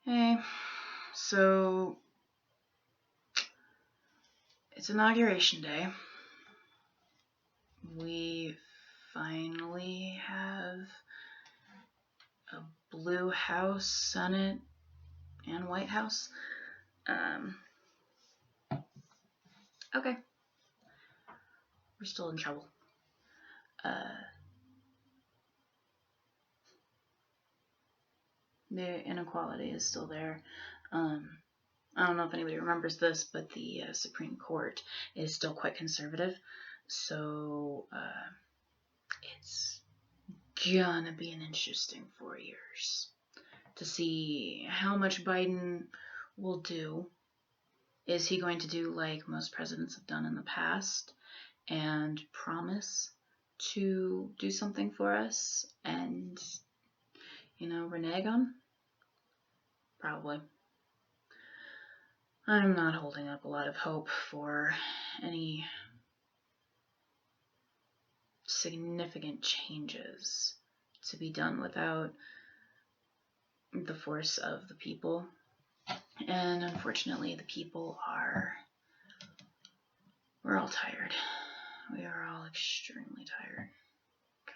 Hey, so it's Inauguration Day. We finally have a blue House, Senate, and White House. Um, okay, we're still in trouble. The inequality is still there. Um, I don't know if anybody remembers this, but the Supreme Court is still quite conservative. So it's gonna be an interesting 4 years to see how much Biden will do. Is he going to do like most presidents have done in the past and promise to do something for us and, renege on? Probably. I'm not holding up a lot of hope for any significant changes to be done without the force of the people. And unfortunately, the people we're all tired. We are all extremely tired.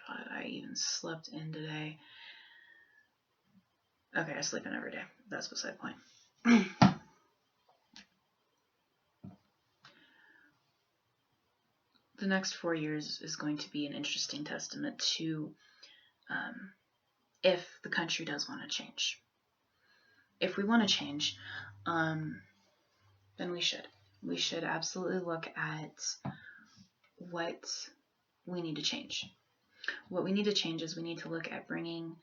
God, I even slept in today. Okay, I sleep in every day. That's beside the point. The next 4 years is going to be an interesting testament to if the country does want to change. If we want to change, then we should. We should absolutely look at what we need to change. What we need to change is we need to look at bringing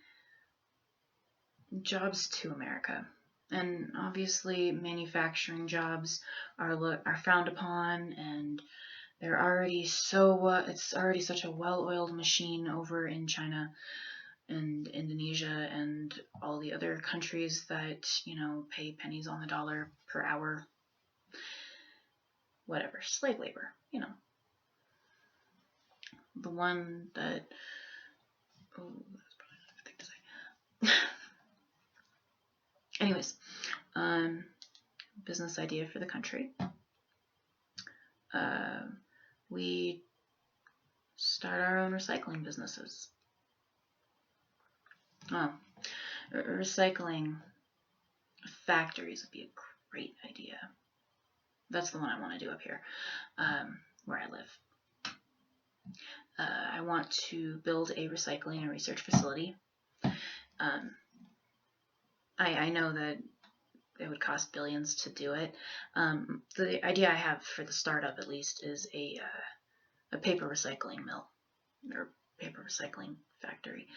jobs to America. And obviously, manufacturing jobs are frowned upon, and they're already it's already such a well-oiled machine over in China and Indonesia and all the other countries that pay pennies on the dollar per hour. Whatever, slave labor, the one that. Oh, that's probably not a good thing to say. Anyways, business idea for the country. We start our own recycling businesses. Recycling factories would be a great idea. That's the one I want to do up here, where I live. I want to build a recycling and research facility. I know that it would cost billions to do it. The idea I have for the startup, at least, is a paper recycling mill or paper recycling factory.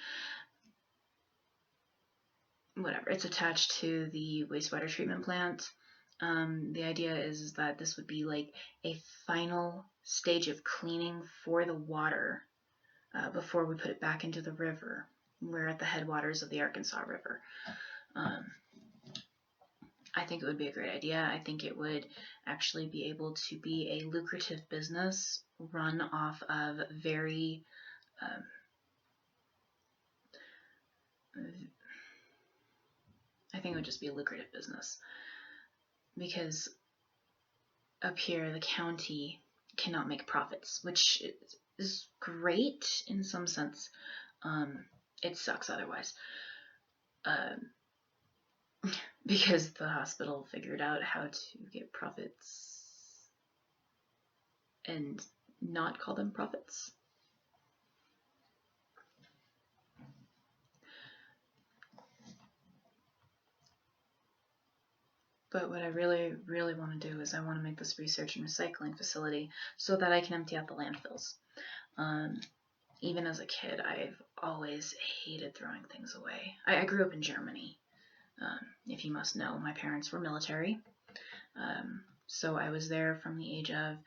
Whatever. It's attached to the wastewater treatment plant. The idea is that this would be like a final stage of cleaning for the water before we put it back into the river. We're at the headwaters of the Arkansas River. I think it would be a great idea. I think it would actually be able to be a lucrative business run off of very I think it would just be a lucrative business because up here the county cannot make profits, which is great in some sense. It sucks otherwise. Because the hospital figured out how to get profits and not call them profits. But what I really, really want to do is I want to make this research and recycling facility so that I can empty out the landfills. Even as a kid, I've always hated throwing things away. I grew up in Germany. If you must know, my parents were military. So I was there from the age of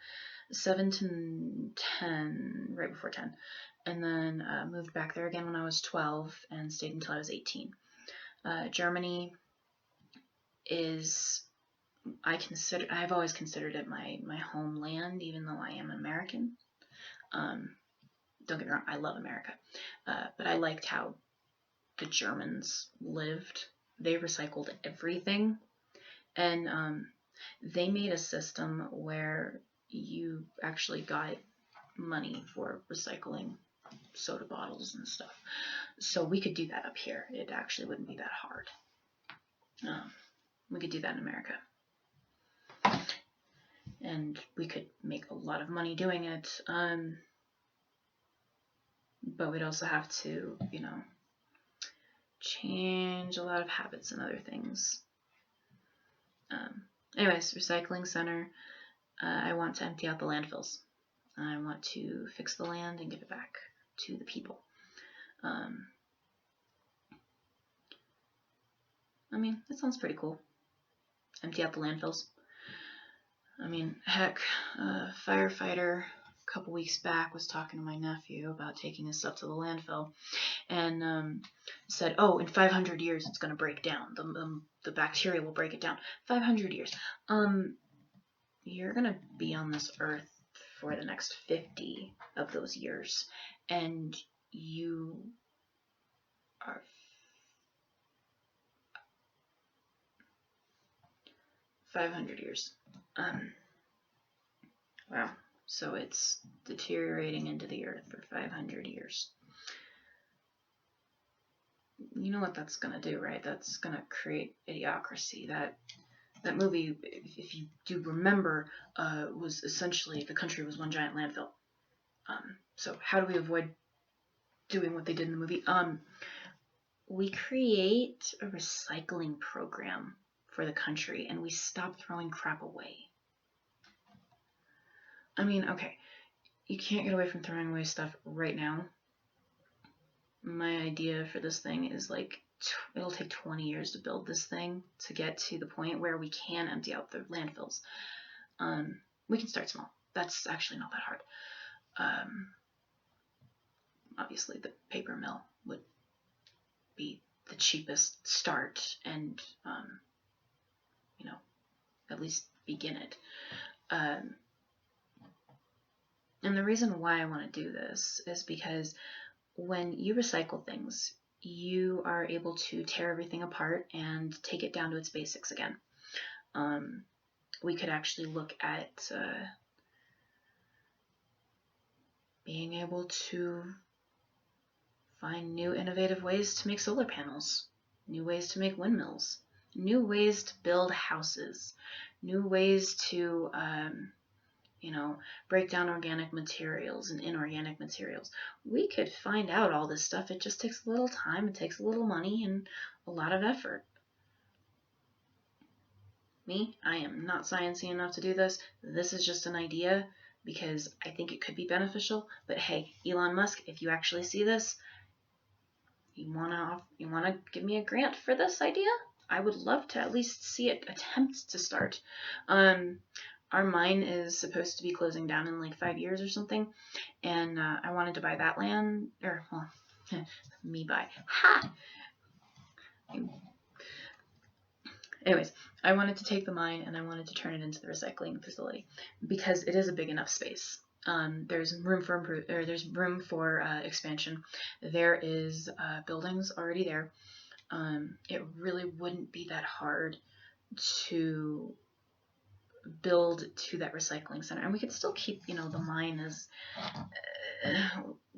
7 to 10, right before 10, and then moved back there again when I was 12 and stayed until I was 18. Germany is, I've always considered it my homeland, even though I am an American. Don't get me wrong, I love America, but I liked how the Germans lived they recycled everything, and they made a system where you actually got money for recycling soda bottles and stuff. So we could do that up here. It actually wouldn't be that hard. We could do that in America. And we could make a lot of money doing it. But we'd also have to, change a lot of habits and other things. Anyways, recycling center. I want to empty out the landfills. I want to fix the land and give it back to the people. That sounds pretty cool. Empty out the landfills. Heck, a firefighter a couple weeks back was talking to my nephew about taking his stuff to the landfill, and said, "Oh, in 500 years it's going to break down. The bacteria will break it down. 500 years. You're going to be on this earth for the next 50 of those years, and you are 500 years. Wow. So it's deteriorating into the earth for 500 years. You know what that's going to do, right? That's going to create idiocracy. That movie, if you do remember, was essentially the country was one giant landfill. So how do we avoid doing what they did in the movie? We create a recycling program for the country, and we stop throwing crap away. Okay, you can't get away from throwing away stuff right now. My idea for this thing is it'll take 20 years to build this thing to get to the point where we can empty out the landfills. We can start small. That's actually not that hard. Obviously, the paper mill would be the cheapest start, and at least begin it. And the reason why I want to do this is because when you recycle things, you are able to tear everything apart and take it down to its basics again. We could actually look at being able to find new innovative ways to make solar panels, new ways to make windmills, new ways to build houses, new ways to break down organic materials and inorganic materials. We could find out all this stuff. It just takes a little time, it takes a little money, and a lot of effort. Me, I am not sciencey enough to do this. This is just an idea because I think it could be beneficial. But hey, Elon Musk, if you actually see this, you wanna give me a grant for this idea? I would love to at least see it attempt to start. Our mine is supposed to be closing down in 5 years or something, and I wanted to buy that land, me buy. Ha! Anyways, I wanted to take the mine and I wanted to turn it into the recycling facility because it is a big enough space. There's room for expansion. There is buildings already there. It really wouldn't be that hard to build to that recycling center, and we could still keep the mine as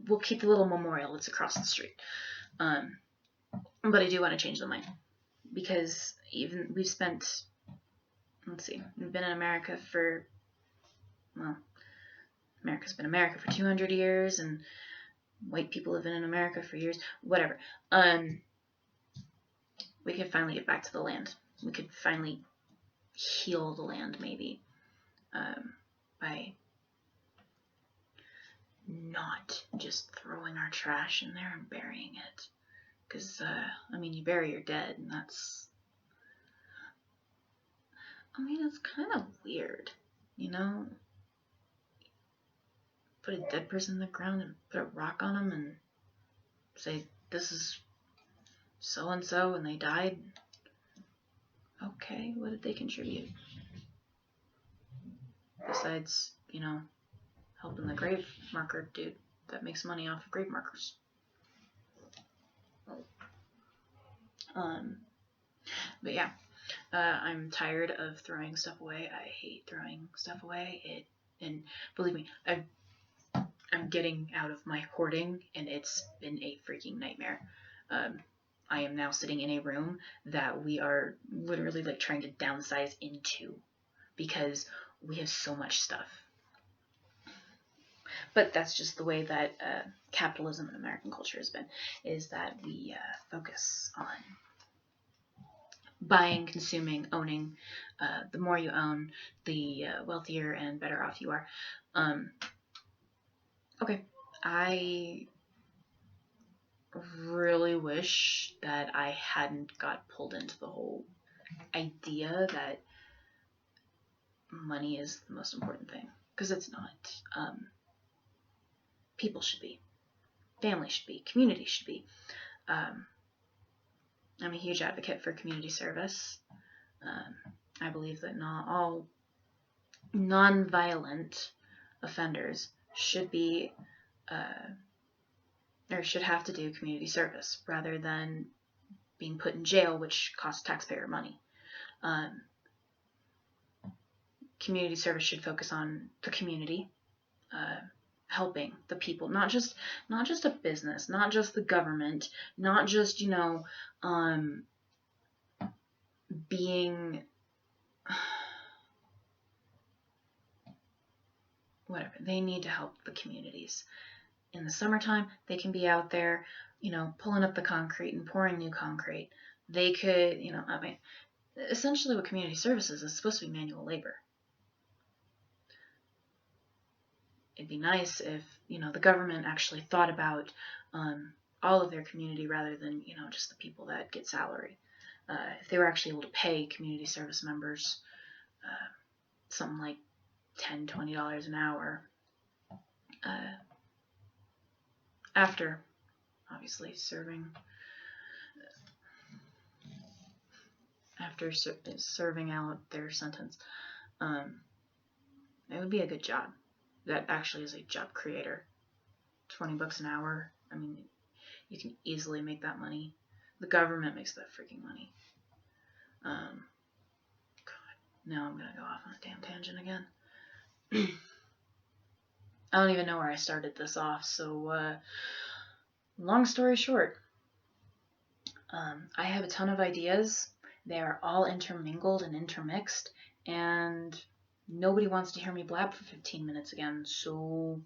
we'll keep the little memorial that's across the street, but I do want to change the mine because we've been in America for America's been America for 200 years, and white people have been in America for years, whatever. We could finally get back to the land. We could finally heal the land, maybe, by not just throwing our trash in there and burying it. Because, you bury your dead, and that's... it's kind of weird, Put a dead person in the ground and put a rock on them and say, this is so-and-so, and they died. Okay, what did they contribute? Besides, helping the grave marker dude that makes money off of grave markers. But yeah, I'm tired of throwing stuff away. I hate throwing stuff away. And believe me, I'm getting out of my hoarding, and it's been a freaking nightmare. I am now sitting in a room that we are literally like trying to downsize into because we have so much stuff. But that's just the way that capitalism and American culture has been, is that we focus on buying, consuming, owning. The more you own, the wealthier and better off you are. Okay, I really wish that I hadn't got pulled into the whole idea that money is the most important thing, because it's not. People should be, family should be, community should be. I'm a huge advocate for community service. I believe that not all non-violent offenders should be or should have to do community service rather than being put in jail, which costs taxpayer money. Community service should focus on the community, helping the people, not just a business, not just the government, not just being whatever. They need to help the communities. In the summertime, they can be out there, pulling up the concrete and pouring new concrete. They could, essentially what community services is supposed to be manual labor. It'd be nice if, the government actually thought about all of their community rather than, just the people that get salary. If they were actually able to pay community service members something like $10, $20 an hour, after, obviously, serving out their sentence, it would be a good job. That actually is a job creator. $20 an hour. I mean, you can easily make that money. The government makes that freaking money. God, now I'm gonna go off on a damn tangent again. I don't even know where I started this off, so long story short, I have a ton of ideas. They are all intermingled and intermixed, and nobody wants to hear me blab for 15 minutes again, so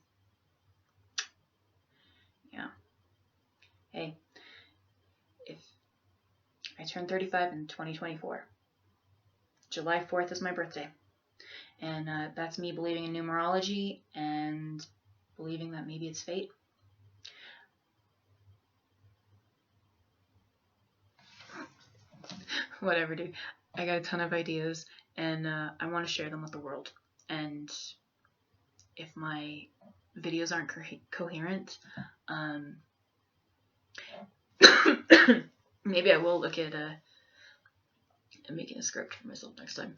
yeah. Hey, if I turn 35 in 2024, July 4th is my birthday, and that's me believing in numerology and believing that maybe it's fate. Whatever, dude. I got a ton of ideas, and I want to share them with the world. And if my videos aren't coherent, maybe I will look at making a script for myself next time.